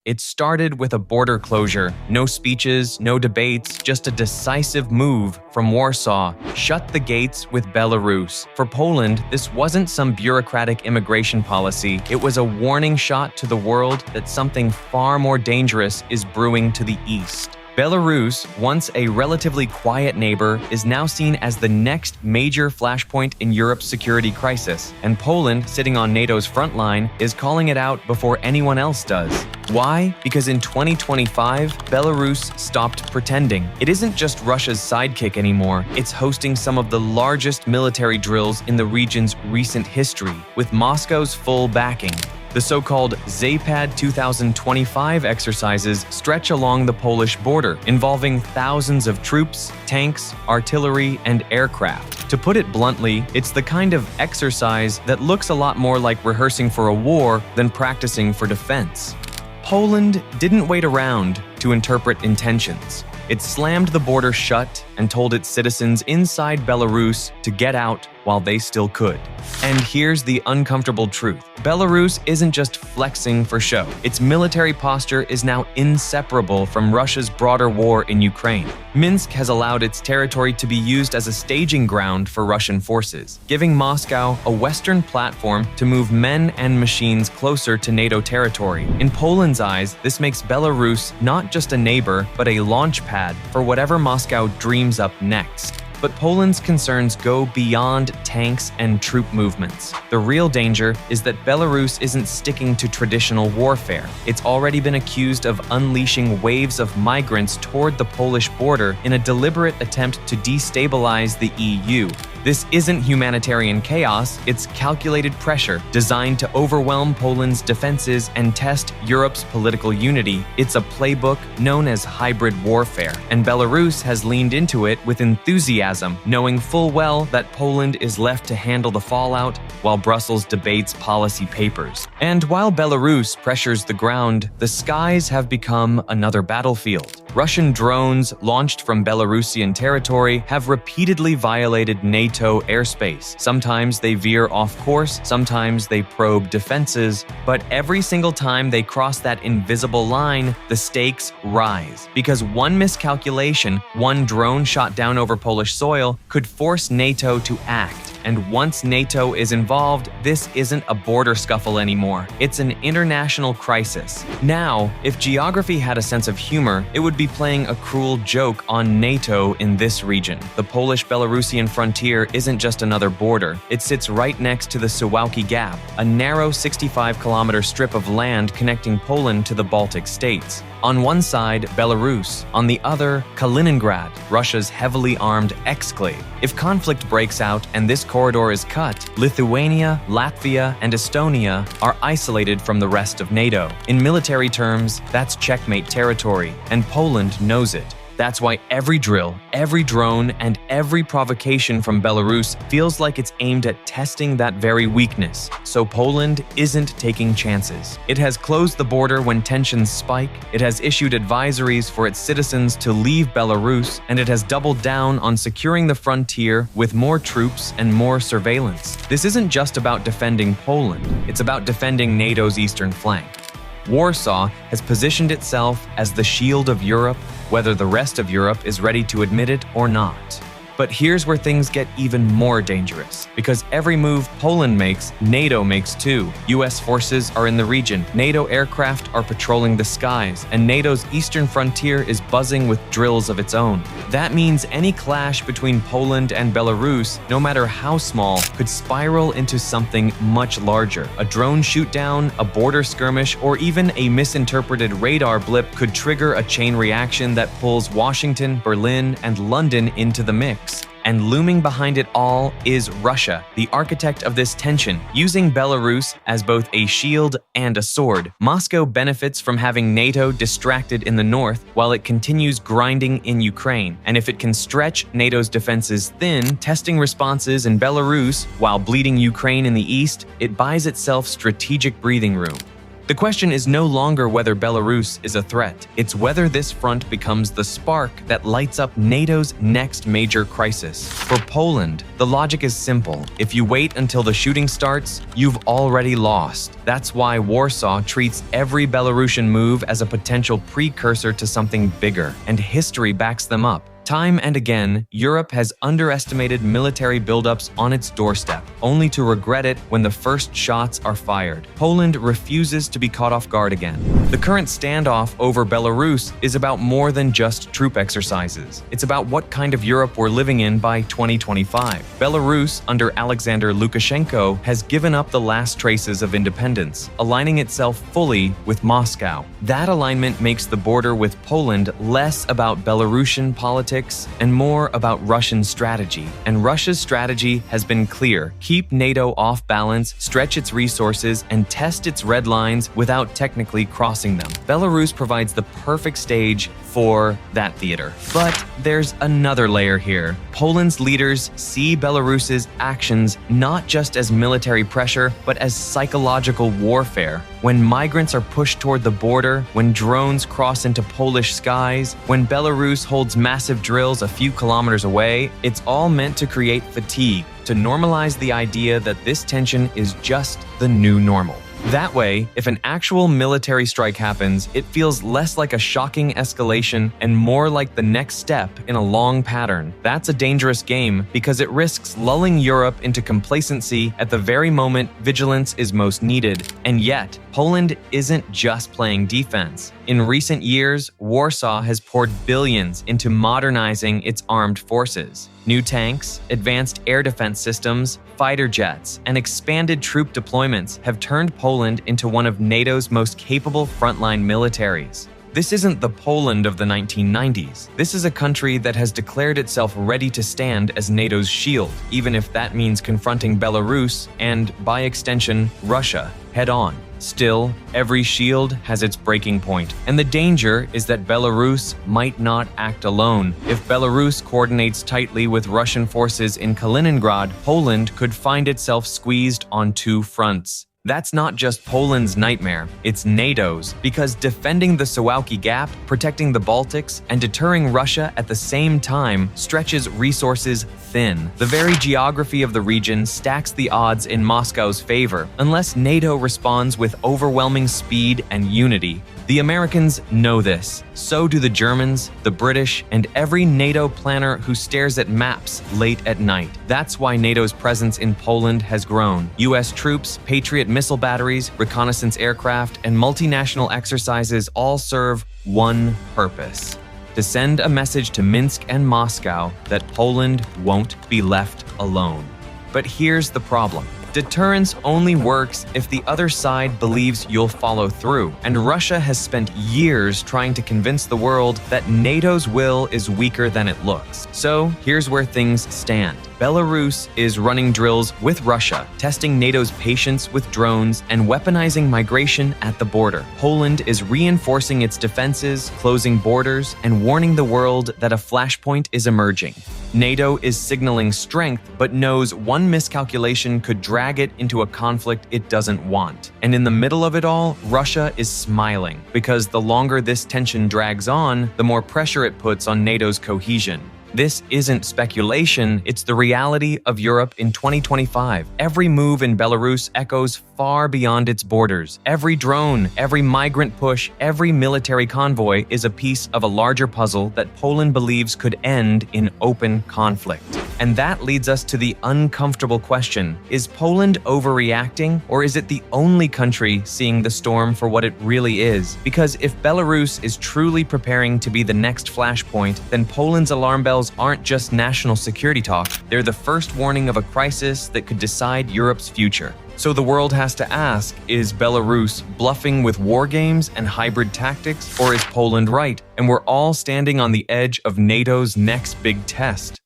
It started with a border closure. No speeches, no debates, just a decisive move from Warsaw. Shut the gates with Belarus. For Poland, this wasn't some bureaucratic immigration policy. It was a warning shot to the world that something far more dangerous is brewing to the east. Belarus, once a relatively quiet neighbor, is now seen as the next major flashpoint in Europe's security crisis, and Poland, sitting on NATO's front line, is calling it out before anyone else does. Why? Because in 2025, Belarus stopped pretending. It isn't just Russia's sidekick anymore, it's hosting some of the largest military drills in the region's recent history, with Moscow's full backing. The so-called Zapad 2025 exercises stretch along the Polish border, involving thousands of troops, tanks, artillery, and aircraft. To put it bluntly, it's the kind of exercise that looks a lot more like rehearsing for a war than practicing for defense. Poland didn't wait around to interpret intentions. It slammed the border shut and told its citizens inside Belarus to get out while they still could. And here's the uncomfortable truth. Belarus isn't just flexing for show. Its military posture is now inseparable from Russia's broader war in Ukraine. Minsk has allowed its territory to be used as a staging ground for Russian forces, giving Moscow a Western platform to move men and machines closer to NATO territory. In Poland's eyes, this makes Belarus not just a neighbor, but a launch pad for whatever Moscow dreams up next. But Poland's concerns go beyond tanks and troop movements. The real danger is that Belarus isn't sticking to traditional warfare. It's already been accused of unleashing waves of migrants toward the Polish border in a deliberate attempt to destabilize the EU. This isn't humanitarian chaos, it's calculated pressure designed to overwhelm Poland's defenses and test Europe's political unity. It's a playbook known as hybrid warfare, and Belarus has leaned into it with enthusiasm, knowing full well that Poland is left to handle the fallout while Brussels debates policy papers. And while Belarus pressures the ground, the skies have become another battlefield. Russian drones launched from Belarusian territory have repeatedly violated NATO airspace. Sometimes they veer off course, sometimes they probe defenses, but every single time they cross that invisible line, the stakes rise. Because one miscalculation, one drone shot down over Polish soil, could force NATO to act. And once NATO is involved, this isn't a border scuffle anymore. It's an international crisis. Now, if geography had a sense of humor, it would be playing a cruel joke on NATO in this region. The Polish-Belarusian frontier isn't just another border. It sits right next to the Suwałki Gap, a narrow 65-kilometer strip of land connecting Poland to the Baltic states. On one side, Belarus. On the other, Kaliningrad, Russia's heavily armed exclave. If conflict breaks out and this corridor is cut, Lithuania, Latvia, and Estonia are isolated from the rest of NATO. In military terms, that's checkmate territory, and Poland knows it. That's why every drill, every drone, and every provocation from Belarus feels like it's aimed at testing that very weakness. So Poland isn't taking chances. It has closed the border when tensions spike, it has issued advisories for its citizens to leave Belarus, and it has doubled down on securing the frontier with more troops and more surveillance. This isn't just about defending Poland, it's about defending NATO's eastern flank. Warsaw has positioned itself as the shield of Europe, whether the rest of Europe is ready to admit it or not. But here's where things get even more dangerous. Because every move Poland makes, NATO makes too. US forces are in the region, NATO aircraft are patrolling the skies, and NATO's eastern frontier is buzzing with drills of its own. That means any clash between Poland and Belarus, no matter how small, could spiral into something much larger. A drone shoot-down, a border skirmish, or even a misinterpreted radar blip could trigger a chain reaction that pulls Washington, Berlin, and London into the mix. And looming behind it all is Russia, the architect of this tension. Using Belarus as both a shield and a sword, Moscow benefits from having NATO distracted in the north while it continues grinding in Ukraine. And if it can stretch NATO's defenses thin, testing responses in Belarus while bleeding Ukraine in the east, it buys itself strategic breathing room. The question is no longer whether Belarus is a threat, it's whether this front becomes the spark that lights up NATO's next major crisis. For Poland, the logic is simple. If you wait until the shooting starts, you've already lost. That's why Warsaw treats every Belarusian move as a potential precursor to something bigger, and history backs them up. Time and again, Europe has underestimated military buildups on its doorstep, only to regret it when the first shots are fired. Poland refuses to be caught off guard again. The current standoff over Belarus is about more than just troop exercises. It's about what kind of Europe we're living in by 2025. Belarus, under Alexander Lukashenko, has given up the last traces of independence, aligning itself fully with Moscow. That alignment makes the border with Poland less about Belarusian politics and more about Russian strategy. And Russia's strategy has been clear: keep NATO off balance, stretch its resources, and test its red lines without technically crossing them. Belarus provides the perfect stage for that theater. But there's another layer here. Poland's leaders see Belarus's actions not just as military pressure, but as psychological warfare. When migrants are pushed toward the border, when drones cross into Polish skies, when Belarus holds massive drills a few kilometers away, it's all meant to create fatigue, to normalize the idea that this tension is just the new normal. That way, if an actual military strike happens, it feels less like a shocking escalation and more like the next step in a long pattern. That's a dangerous game because it risks lulling Europe into complacency at the very moment vigilance is most needed. And yet, Poland isn't just playing defense. In recent years, Warsaw has poured billions into modernizing its armed forces. New tanks, advanced air defense systems, fighter jets, and expanded troop deployments have turned Poland into one of NATO's most capable frontline militaries. This isn't the Poland of the 1990s. This is a country that has declared itself ready to stand as NATO's shield, even if that means confronting Belarus and, by extension, Russia head-on. Still, every shield has its breaking point, and the danger is that Belarus might not act alone. If Belarus coordinates tightly with Russian forces in Kaliningrad, Poland could find itself squeezed on two fronts. That's not just Poland's nightmare, it's NATO's, because defending the Suwałki Gap, protecting the Baltics, and deterring Russia at the same time stretches resources thin. The very geography of the region stacks the odds in Moscow's favor, unless NATO responds with overwhelming speed and unity. The Americans know this. So do the Germans, the British, and every NATO planner who stares at maps late at night. That's why NATO's presence in Poland has grown. US troops, Patriot missile batteries, reconnaissance aircraft, and multinational exercises all serve one purpose: to send a message to Minsk and Moscow that Poland won't be left alone. But here's the problem. Deterrence only works if the other side believes you'll follow through, and Russia has spent years trying to convince the world that NATO's will is weaker than it looks. So here's where things stand. Belarus is running drills with Russia, testing NATO's patience with drones, and weaponizing migration at the border. Poland is reinforcing its defenses, closing borders, and warning the world that a flashpoint is emerging. NATO is signaling strength, but knows one miscalculation could drag it into a conflict it doesn't want. And in the middle of it all, Russia is smiling, because the longer this tension drags on, the more pressure it puts on NATO's cohesion. This isn't speculation, it's the reality of Europe in 2025. Every move in Belarus echoes far beyond its borders. Every drone, every migrant push, every military convoy is a piece of a larger puzzle that Poland believes could end in open conflict. And that leads us to the uncomfortable question: is Poland overreacting, or is it the only country seeing the storm for what it really is? Because if Belarus is truly preparing to be the next flashpoint, then Poland's alarm bells aren't just national security talk, they're the first warning of a crisis that could decide Europe's future. So the world has to ask, is Belarus bluffing with war games and hybrid tactics, or is Poland right? And we're all standing on the edge of NATO's next big test.